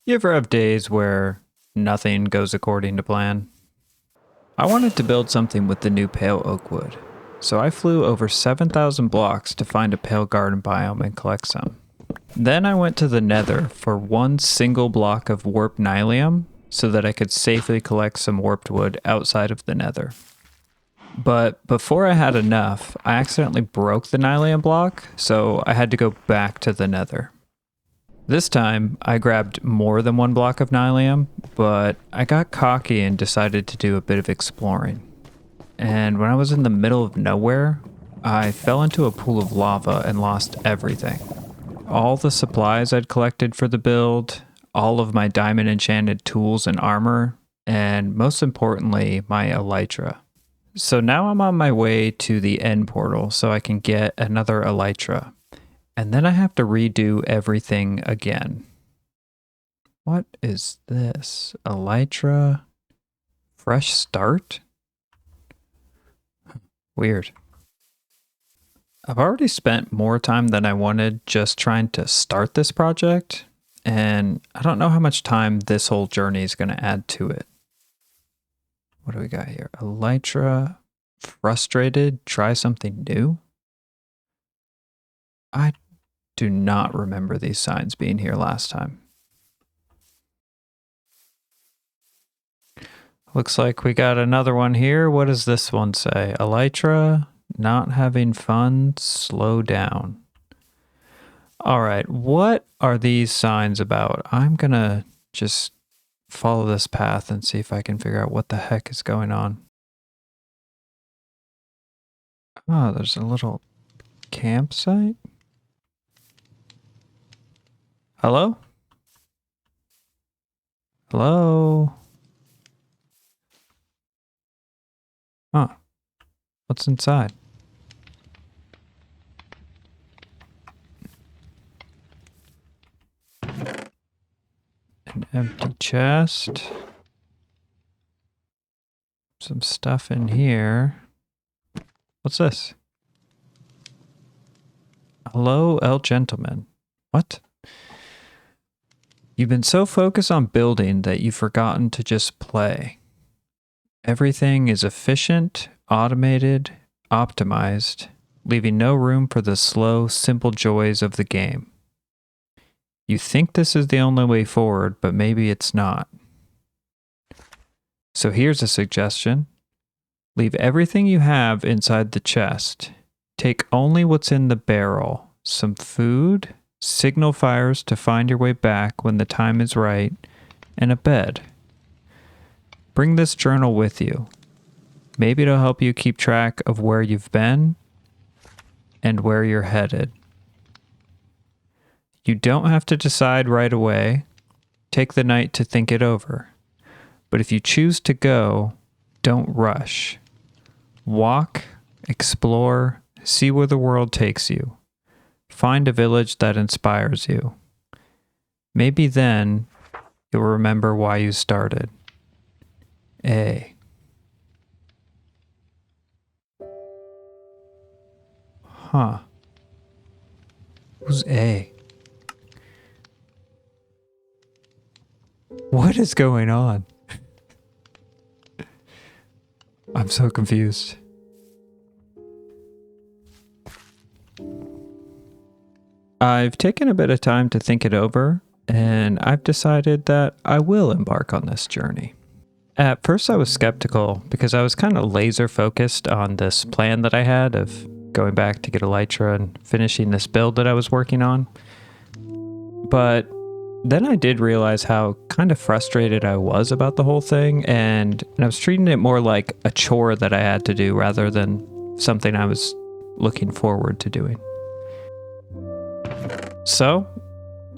You ever have days where nothing goes according to plan? I wanted to build something with the new pale oak wood, so I flew over 7,000 blocks to find a pale garden biome and collect some. Then I went to the nether for one single block of warped nylium so that I could safely collect some warped wood outside of the nether. But before I had enough, I accidentally broke the nylium block, so I had to go back to the nether. This time, I grabbed more than one block of nylium, but I got cocky and decided to do a bit of exploring. And when I was in the middle of nowhere, I fell into a pool of lava and lost everything. All the supplies I'd collected for the build, all of my diamond enchanted tools and armor, and most importantly, my elytra. So now I'm on my way to the end portal so I can get another elytra. And then I have to redo everything again. What is this? Elytra? Fresh start? Weird. I've already spent more time than I wanted just trying to start this project, and I don't know how much time this whole journey is going to add to it. What do we got here? Elytra, frustrated, try something new? I do not remember these signs being here last time. Looks like we got another one here. What does this one say? Elytra, not having fun, slow down. All right, what are these signs about? I'm gonna just follow this path and see if I can figure out what the heck is going on. Oh, there's a little campsite. Hello? Hello? Huh. What's inside? An empty chest. Some stuff in here. What's this? Hello, El Gentleman. What? You've been so focused on building that you've forgotten to just play. Everything is efficient, automated, optimized, leaving no room for the slow, simple joys of the game. You think this is the only way forward, but maybe it's not. So here's a suggestion. Leave everything you have inside the chest. Take only what's in the barrel. Some food, signal fires to find your way back when the time is right, and a bed. Bring this journal with you. Maybe it'll help you keep track of where you've been and where you're headed. You don't have to decide right away. Take the night to think it over. But if you choose to go, don't rush. Walk, explore, see where the world takes you. Find a village that inspires you. Maybe then you'll remember why you started. A. Huh. Who's A? What is going on? I'm so confused. I've taken a bit of time to think it over, and I've decided that I will embark on this journey. At first I was skeptical because I was kind of laser focused on this plan that I had of going back to get elytra and finishing this build that I was working on. But then I did realize how kind of frustrated I was about the whole thing, and I was treating it more like a chore that I had to do rather than something I was looking forward to doing. So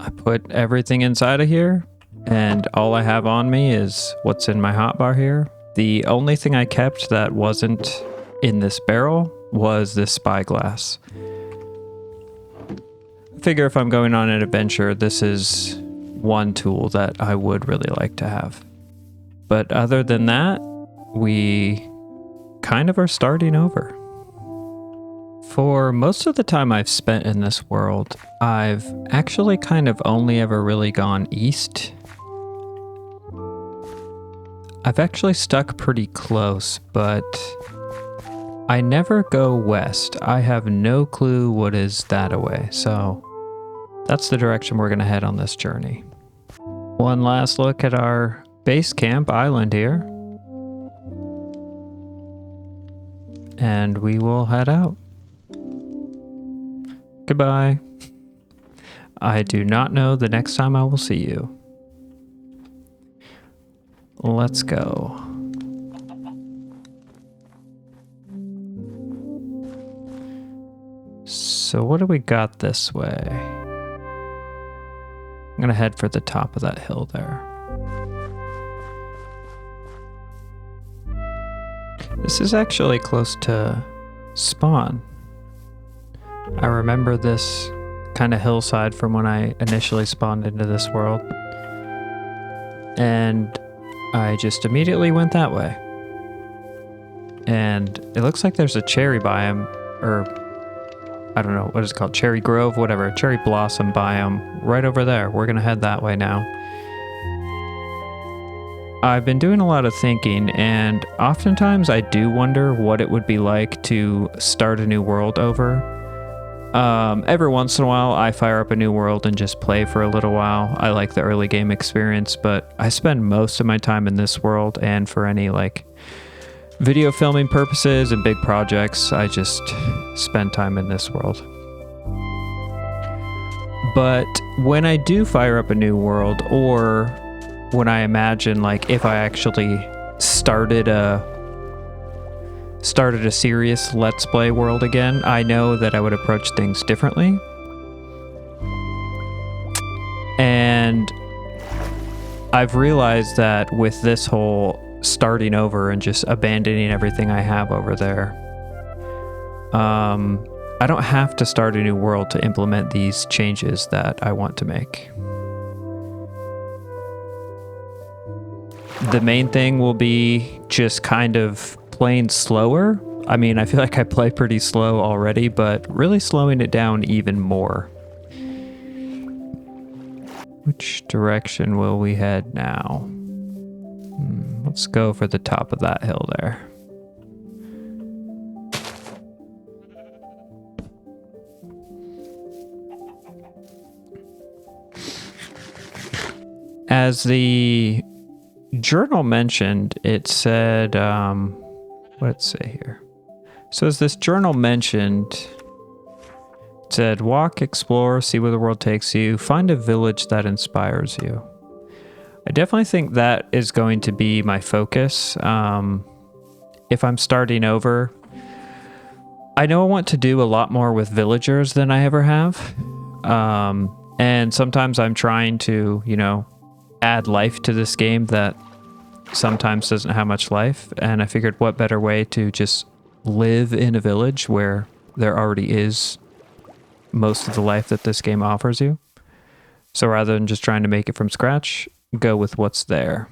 I put everything inside of here, and all I have on me is what's in my hotbar here. The only thing I kept that wasn't in this barrel was this spyglass. I figure if I'm going on an adventure, this is one tool that I would really like to have. But other than that, we kind of are starting over. For most of the time I've spent in this world, I've actually kind of only ever really gone east I've actually stuck pretty close, but I never go west. I have no clue what is that away, so that's the direction we're gonna head on this journey. One last look at our base camp island here. And we will head out. Goodbye. I do not know the next time I will see you. Let's go. So what do we got this way? I'm gonna head for the top of that hill there. This is actually close to spawn. I remember this kind of hillside from when I initially spawned into this world. And I just immediately went that way. And it looks like there's a cherry biome, or I don't know, what is it called? Cherry Grove, whatever. Cherry Blossom biome right over there. We're gonna head that way now. I've been doing a lot of thinking, and oftentimes I do wonder what it would be like to start a new world over. Every once in a while, I fire up a new world and just play for a little while. I like the early game experience, but I spend most of my time in this world, and for any like video filming purposes and big projects, I just spend time in this world. But when I do fire up a new world, or when I imagine like if I actually started a serious Let's Play world again, I know that I would approach things differently. And I've realized that with this whole starting over and just abandoning everything I have over there, I don't have to start a new world to implement these changes that I want to make. The main thing will be just kind of playing slower. I mean, I feel like I play pretty slow already, but really slowing it down even more. Which direction will we head now? Let's go for the top of that hill there. As the journal mentioned, it said, what did it say here? So as this journal mentioned, it said, walk, explore, see where the world takes you, find a village that inspires you. I definitely think that is going to be my focus. If I'm starting over, I know I want to do a lot more with villagers than I ever have. And sometimes I'm trying to, you know, add life to this game that sometimes doesn't have much life. And I figured what better way to just live in a village where there already is most of the life that this game offers you. So rather than just trying to make it from scratch, go with what's there.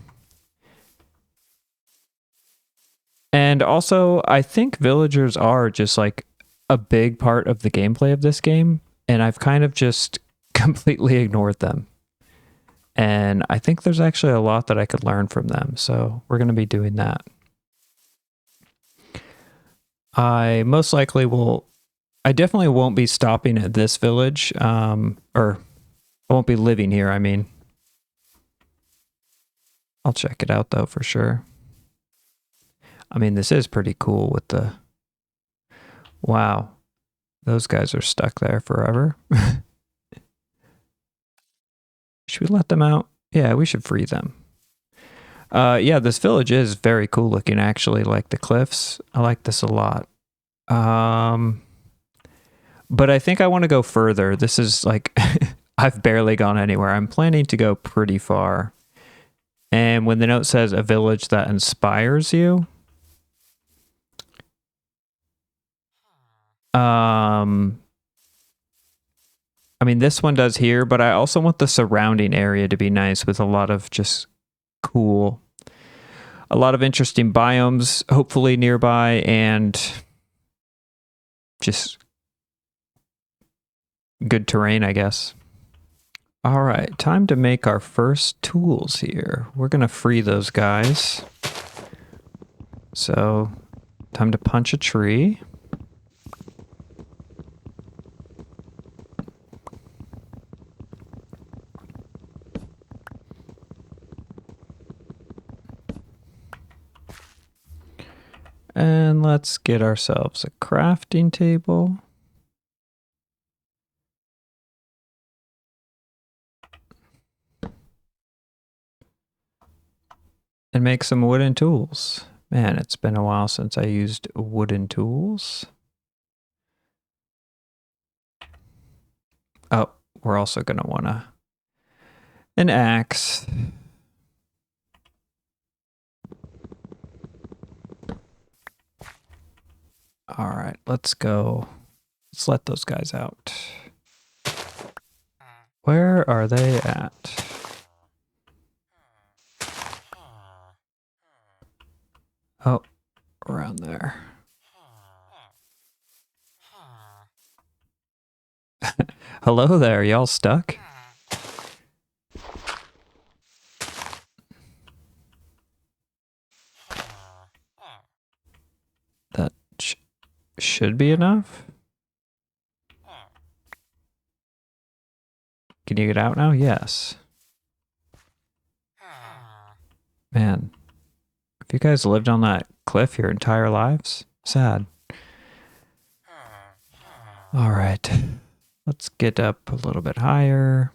And also, I think villagers are just like a big part of the gameplay of this game, and I've kind of just completely ignored them. And I think there's actually a lot that I could learn from them, so we're going to be doing that. I most likely will... I definitely won't be stopping at this village, or I won't be living here, I mean. I'll check it out, though, for sure. I mean, this is pretty cool with the... Wow. Those guys are stuck there forever. Should we let them out? Yeah, we should free them. Yeah, this village is very cool looking, actually, like the cliffs. I like this a lot. But I think I want to go further. This is like, I've barely gone anywhere. I'm planning to go pretty far. And when the note says a village that inspires you, I mean, this one does here, but I also want the surrounding area to be nice with a lot of just cool, a lot of interesting biomes, hopefully nearby, and just good terrain, I guess. All right, time to make our first tools here. We're gonna free those guys. So, time to punch a tree. And let's get ourselves a crafting table. And make some wooden tools. Man, it's been a while since I used wooden tools. Oh, we're also going to want an axe. All right, let's go. Let's let those guys out. Where are they at? Oh, around there. Hello there, y'all stuck? That should be enough. Can you get out now? Yes. Man, if you guys lived on that cliff your entire lives, sad. All right, let's get up a little bit higher.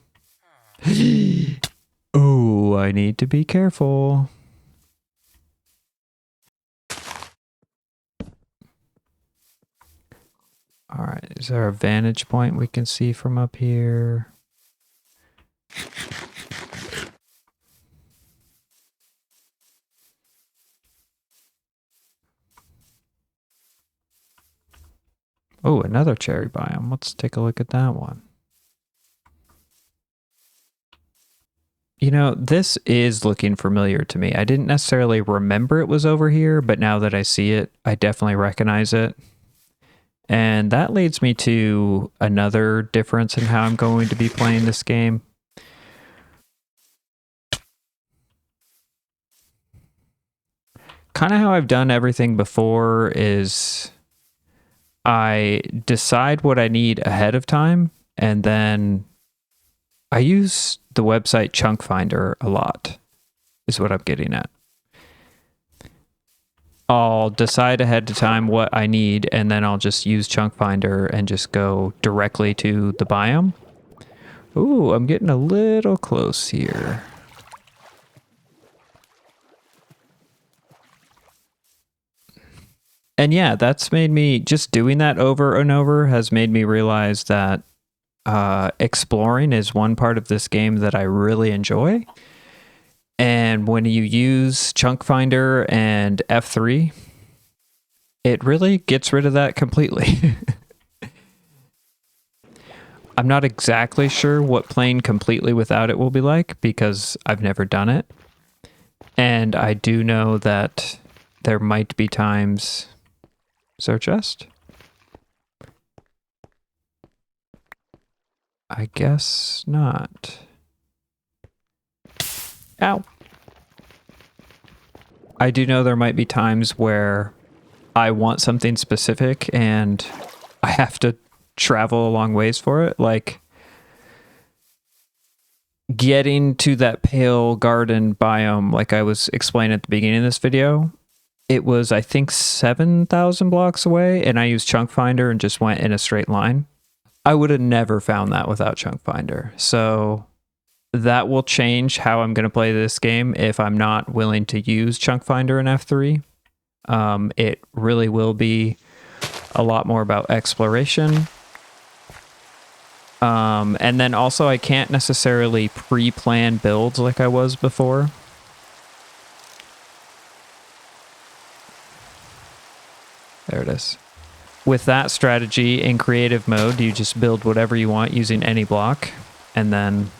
Oh, I need to be careful. All right, is there a vantage point we can see from up here? Oh, another cherry biome. Let's take a look at that one. You know, this is looking familiar to me. I didn't necessarily remember it was over here, but now that I see it, I definitely recognize it. And that leads me to another difference in how I'm going to be playing this game. Kind of how I've done everything before is I decide what I need ahead of time, and then I use the website Chunk Finder a lot, is what I'm getting at. I'll decide ahead of time what I need, and then I'll just use Chunk Finder and just go directly to the biome. Ooh, I'm getting a little close here. And yeah, that's made me, just doing that over and over has made me realize that exploring is one part of this game that I really enjoy. And when you use Chunk Finder and F3, it really gets rid of that completely. I'm not exactly sure what playing completely without it will be like because I've never done it. And I do know that there might be times... Is there a chest? I guess not. Ow. I do know there might be times where I want something specific and I have to travel a long ways for it. Like getting to that pale garden biome, like I was explaining at the beginning of this video, it was, I think, 7,000 blocks away, and I used Chunk Finder and just went in a straight line. I would have never found that without Chunk Finder. So that will change how I'm going to play this game if I'm not willing to use Chunk Finder in F3. It really will be a lot more about exploration. And then also I can't necessarily pre-plan builds like I was before. There it is. With that strategy in creative mode, you just build whatever you want using any block, and then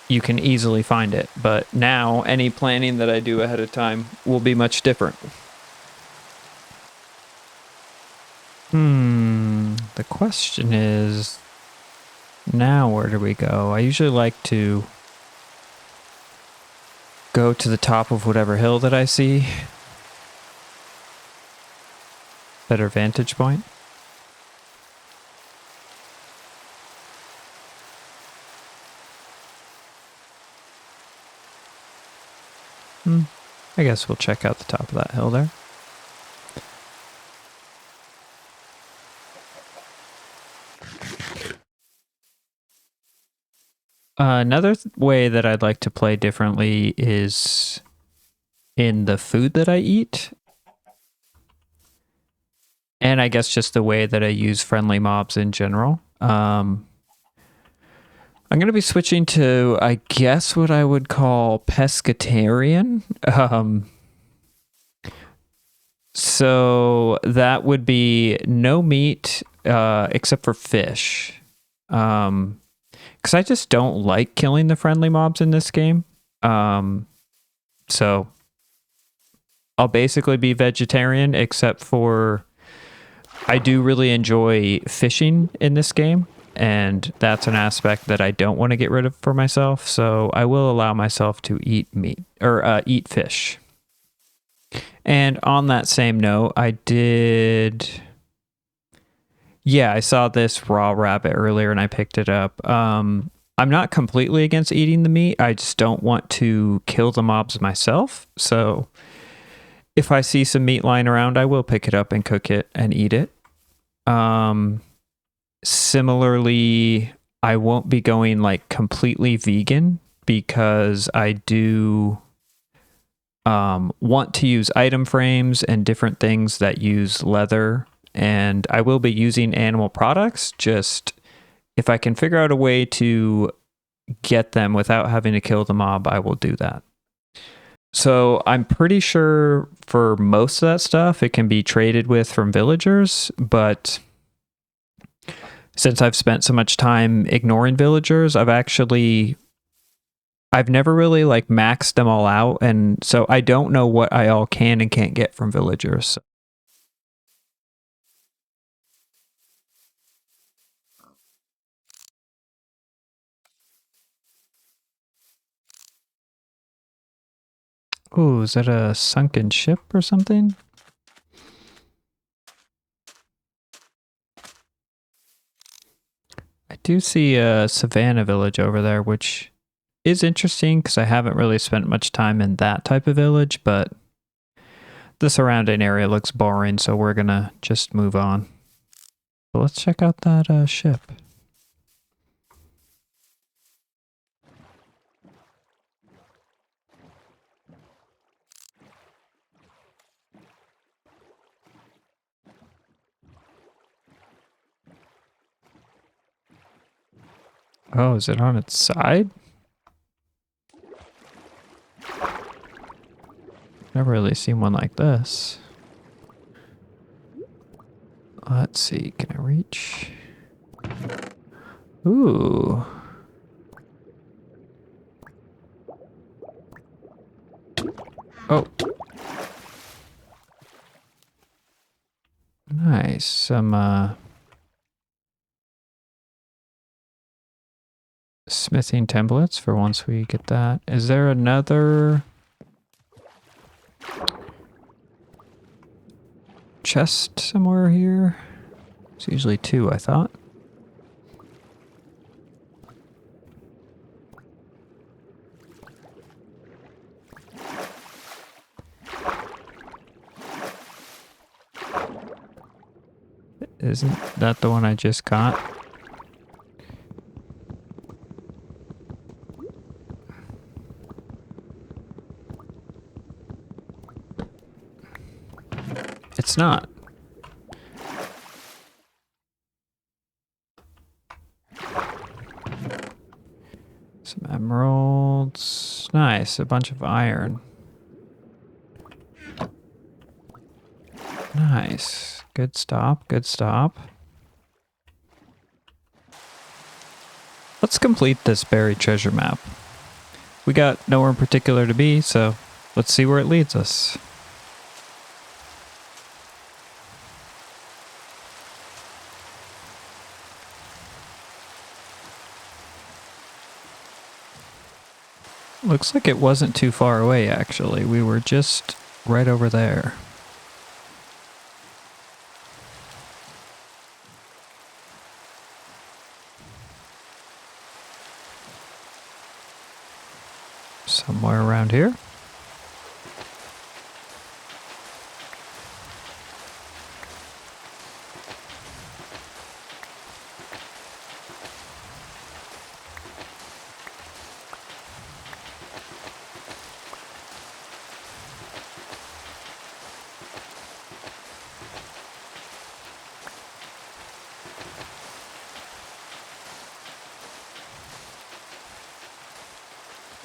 you can easily find it. But now, any planning that I do ahead of time will be much different. The question is, Now where do we go? I usually like to go to the top of whatever hill that I see. Better vantage point. I guess we'll check out the top of that hill there. Another way that I'd like to play differently is in the food that I eat. And I guess just the way that I use friendly mobs in general. I'm going to be switching to, I guess, what I would call pescatarian. So that would be no meat except for fish. Because I just don't like killing the friendly mobs in this game. So I'll basically be vegetarian, except for I do really enjoy fishing in this game. And that's an aspect that I don't want to get rid of for myself. So I will allow myself to eat meat or eat fish. And on that same note, I saw this raw rabbit earlier and I picked it up. I'm not completely against eating the meat. I just don't want to kill the mobs myself. So if I see some meat lying around, I will pick it up and cook it and eat it. Similarly, I won't be going like completely vegan because I do want to use item frames and different things that use leather, and I will be using animal products. Just if I can figure out a way to get them without having to kill the mob, I will do that. So I'm pretty sure for most of that stuff, it can be traded with from villagers, but since I've spent so much time ignoring villagers, I've never really like maxed them all out, and so I don't know what I all can and can't get from villagers. Ooh, is that a sunken ship or something? I do see a savannah village over there, which is interesting because I haven't really spent much time in that type of village, but the surrounding area looks boring, so we're gonna just move on. But let's check out that ship. Oh, is it on its side? Never really seen one like this. Let's see, can I reach? Ooh. Oh. Nice. Some smithing templates for once we get that. Is there another chest somewhere here? It's usually two, I thought. Isn't that the one I just got? It's not. Some emeralds. Nice, a bunch of iron. Nice. Good stop, good stop. Let's complete this buried treasure map. We got nowhere in particular to be, so let's see where it leads us. Looks like it wasn't too far away, actually. We were just right over there. Somewhere around here.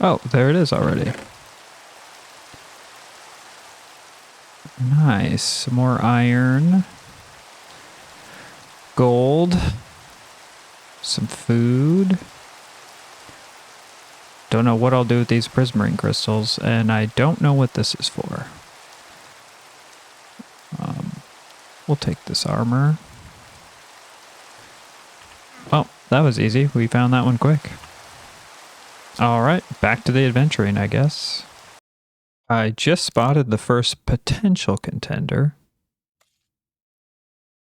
Oh, there it is already. Nice. Some more iron. Gold. Some food. Don't know what I'll do with these prismarine crystals, and I don't know what this is for. We'll take this armor. Oh, that was easy. We found that one quick. Alright, back to the adventuring, I guess. I just spotted the first potential contender.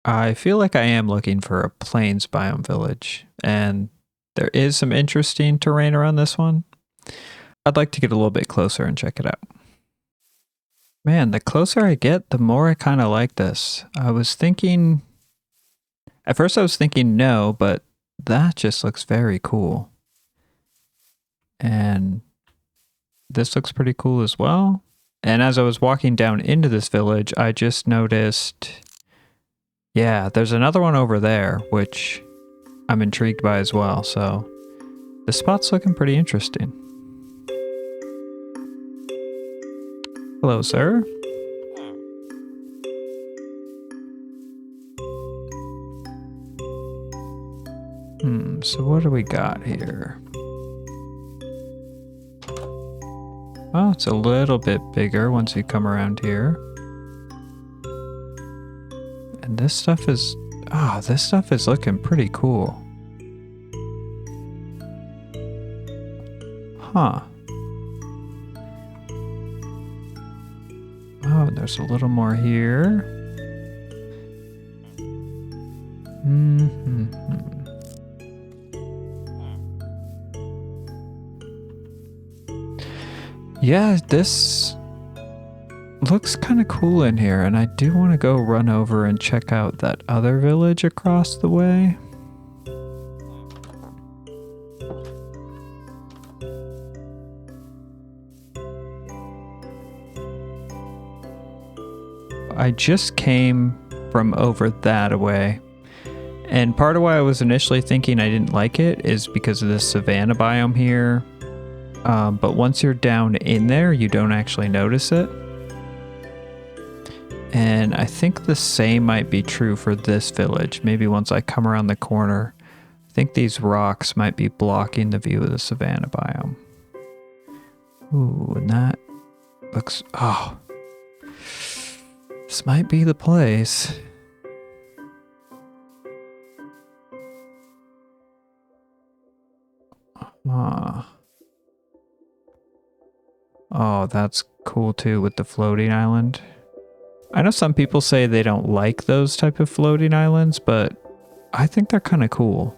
I feel like I am looking for a plains biome village, and there is some interesting terrain around this one. I'd like to get a little bit closer and check it out. Man, the closer I get, the more I kind of like this. At first I was thinking no, but that just looks very cool. And this looks pretty cool as well. And as I was walking down into this village, I just noticed, yeah, there's another one over there, which I'm intrigued by as well. So the spot's looking pretty interesting. Hello, sir. So what do we got here? Well, it's a little bit bigger once you come around here. And this stuff is looking pretty cool. Huh. Oh, there's a little more here. Yeah, this looks kind of cool in here, and I do want to go run over and check out that other village across the way. I just came from over that way, and part of why I was initially thinking I didn't like it is because of this savanna biome here. But once you're down in there, you don't actually notice it. And I think the same might be true for this village. Maybe once I come around the corner, I think these rocks might be blocking the view of the savanna biome. Ooh, and that looks... oh. This might be the place. Oh, that's cool too with the floating island. I know some people say they don't like those type of floating islands, but I think they're kind of cool.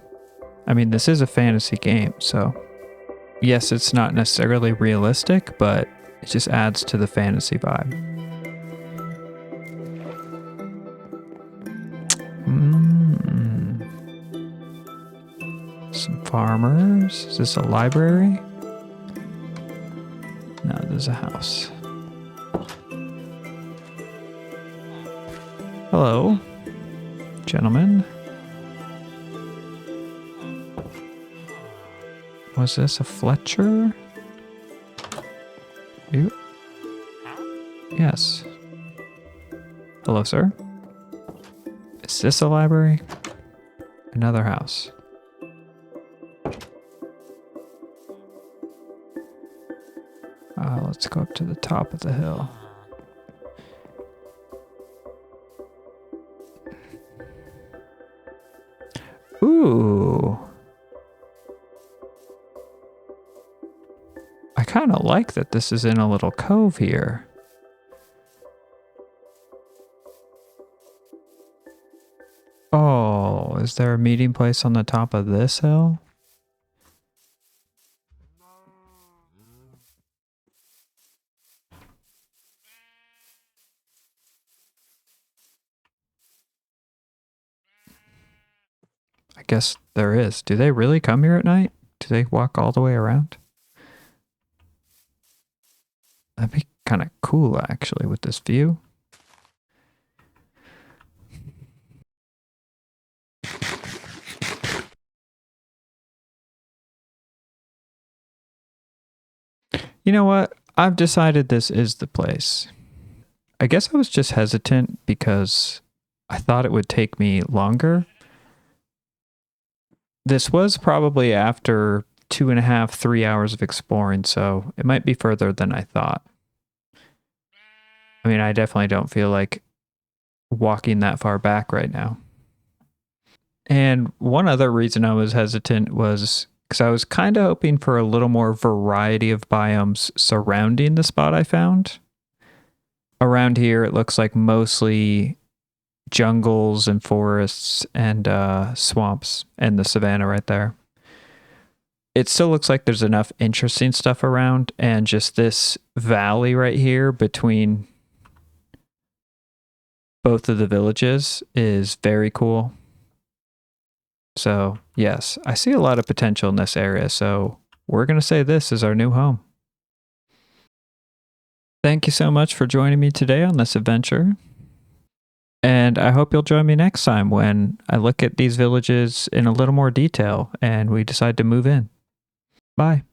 I mean, this is a fantasy game, so yes, it's not necessarily realistic, but it just adds to the fantasy vibe. Some farmers. Is this a library? No, there's a house. Hello, gentlemen. Was this a Fletcher? You? Yes. Hello, sir. Is this a library? Another house. Let's go up to the top of the hill. Ooh. I kind don't like that this is in a little cove here. Oh, is there a meeting place on the top of this hill? I guess there is. Do they really come here at night? Do they walk all the way around? That'd be kind of cool, actually, with this view. You know what? I've decided this is the place. I guess I was just hesitant because I thought it would take me longer. This was probably after 2.5, 3 hours of exploring, so it might be further than I thought. I mean, I definitely don't feel like walking that far back right now. And one other reason I was hesitant was because I was kind of hoping for a little more variety of biomes surrounding the spot I found. Around here, it looks like mostly jungles and forests and swamps and the savanna right there. It still looks like there's enough interesting stuff around, and just this valley right here between both of the villages is very cool. So, yes, I see a lot of potential in this area, so we're going to say this is our new home. Thank you so much for joining me today on this adventure. And I hope you'll join me next time when I look at these villages in a little more detail and we decide to move in. Bye.